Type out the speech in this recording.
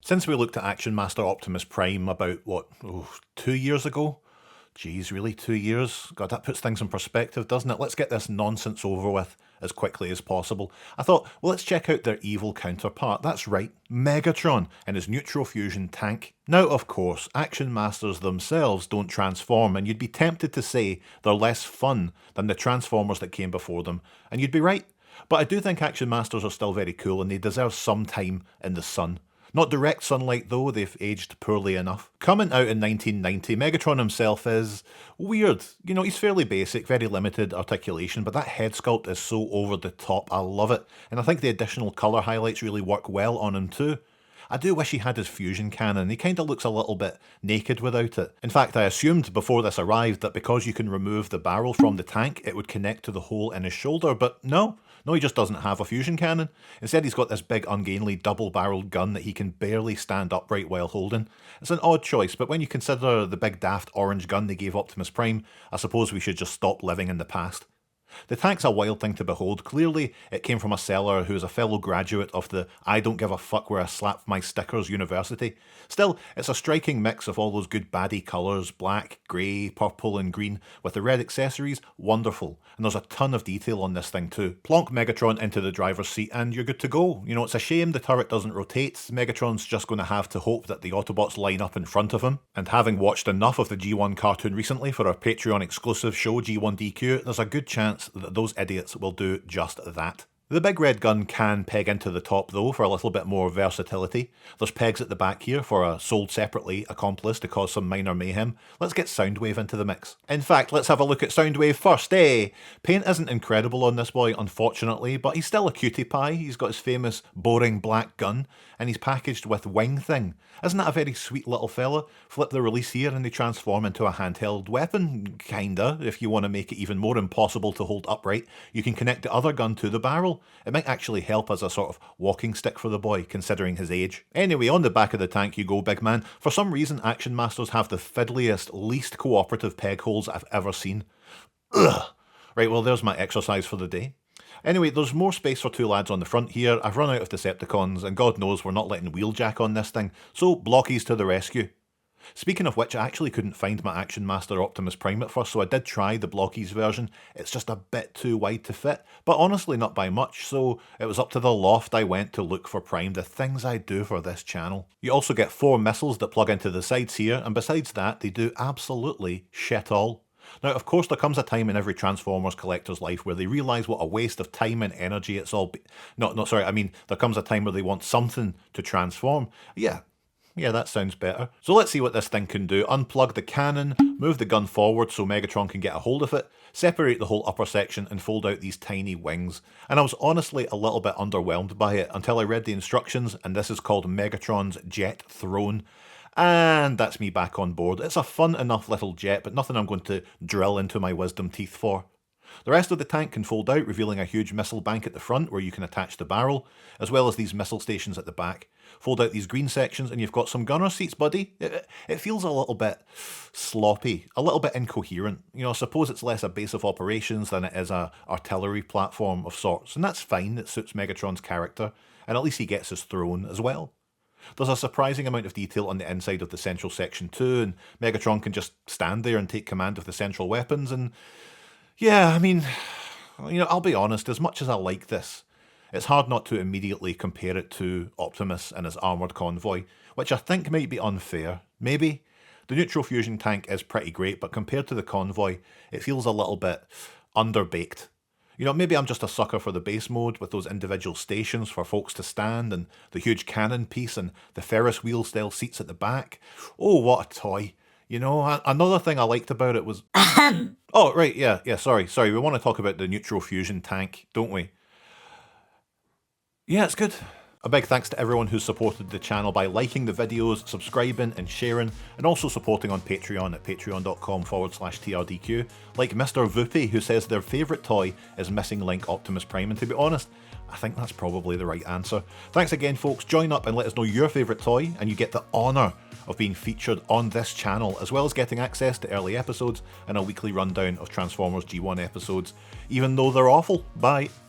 Since we looked at Action Master Optimus Prime about, 2 years ago? Geez, really, 2 years? God, that puts things in perspective, doesn't it? Let's get this nonsense over with as quickly as possible. I thought, well, let's check out their evil counterpart. That's right, Megatron and his Neutro-Fusion tank. Now, of course, Action Masters themselves don't transform, and you'd be tempted to say they're less fun than the Transformers that came before them, and you'd be right. But I do think Action Masters are still very cool, and they deserve some time in the sun. Not direct sunlight though, they've aged poorly enough. Coming out in 1990, Megatron himself is weird. You know, he's fairly basic, very limited articulation, but that head sculpt is so over the top, I love it. And I think the additional colour highlights really work well on him too. I do wish he had his fusion cannon, he kinda looks a little bit naked without it. In fact, I assumed before this arrived that because you can remove the barrel from the tank, it would connect to the hole in his shoulder, but no, he just doesn't have a fusion cannon. Instead he's got this big ungainly double-barreled gun that he can barely stand upright while holding. It's an odd choice, but when you consider the big daft orange gun they gave Optimus Prime, I suppose we should just stop living in the past. The tank's a wild thing to behold. Clearly, it came from a seller who is a fellow graduate of the I don't give a fuck where I slap my stickers university. Still, it's a striking mix of all those good baddie colours, black, grey, purple and green, with the red accessories, wonderful. And there's a ton of detail on this thing too. Plonk Megatron into the driver's seat and you're good to go. You know, it's a shame the turret doesn't rotate. Megatron's just going to have to hope that the Autobots line up in front of him. And having watched enough of the G1 cartoon recently for our Patreon exclusive show G1DQ, there's a good chance that those idiots will do just that. The big red gun can peg into the top though for a little bit more versatility. There's pegs at the back here for a sold separately accomplice to cause some minor mayhem. Let's get Soundwave into the mix. In fact, let's have a look at Soundwave first, eh? Paint isn't incredible on this boy, unfortunately, but he's still a cutie pie. He's got his famous boring black gun, and he's packaged with wing thing. Isn't that a very sweet little fella? Flip the release here and they transform into a handheld weapon, kinda. If you want to make it even more impossible to hold upright, you can connect the other gun to the barrel. It might actually help as a sort of walking stick for the boy, considering his age. Anyway, on the back of the tank you go, big man. For some reason, Action Masters have the fiddliest, least cooperative peg holes I've ever seen. Ugh. Right, well there's my exercise for the day. Anyway, there's more space for two lads on the front here. I've run out of Decepticons, and God knows we're not letting Wheeljack on this thing, so blockies to the rescue. Speaking of which, I actually couldn't find my Action Master Optimus Prime at first, so I did try the blockies version. It's just a bit too wide to fit, but honestly not by much, so it was up to the loft I went to look for Prime, the things I do for this channel. You also get 4 missiles that plug into the sides here, and besides that, they do absolutely shit all. Now, of course, there comes a time in every Transformers collector's life where they realise what a waste of time and energy it's all there comes a time where they want something to transform. Yeah, that sounds better. So let's see what this thing can do. Unplug the cannon, move the gun forward so Megatron can get a hold of it, separate the whole upper section and fold out these tiny wings. And I was honestly a little bit underwhelmed by it until I read the instructions, and this is called Megatron's Jet Throne. And that's me back on board. It's a fun enough little jet, but nothing I'm going to drill into my wisdom teeth for. The rest of the tank can fold out, revealing a huge missile bank at the front where you can attach the barrel, as well as these missile stations at the back. Fold out these green sections and you've got some gunner seats, buddy. It feels a little bit sloppy, a little bit incoherent. You know, I suppose it's less a base of operations than it is a artillery platform of sorts, and that's fine, it suits Megatron's character, and at least he gets his throne as well. There's a surprising amount of detail on the inside of the central section too, and Megatron can just stand there and take command of the central weapons, and yeah, I mean, you know, I'll be honest, as much as I like this, it's hard not to immediately compare it to Optimus and his armoured convoy, which I think might be unfair. Maybe. The Neutro-Fusion tank is pretty great, but compared to the convoy, it feels a little bit underbaked. You know, maybe I'm just a sucker for the base mode with those individual stations for folks to stand and the huge cannon piece and the Ferris wheel style seats at the back. Oh, what a toy. You know, another thing I liked about it was... Oh, right, yeah, sorry, we want to talk about the Neutro-Fusion tank, don't we? Yeah, it's good. A big thanks to everyone who's supported the channel by liking the videos, subscribing and sharing, and also supporting on Patreon at patreon.com/TRDQ, like Mr. Voopy, who says their favourite toy is Missing Link Optimus Prime, and to be honest, I think that's probably the right answer. Thanks again, folks. Join up and let us know your favourite toy, and you get the honour of being featured on this channel, as well as getting access to early episodes and a weekly rundown of Transformers G1 episodes, even though they're awful. Bye.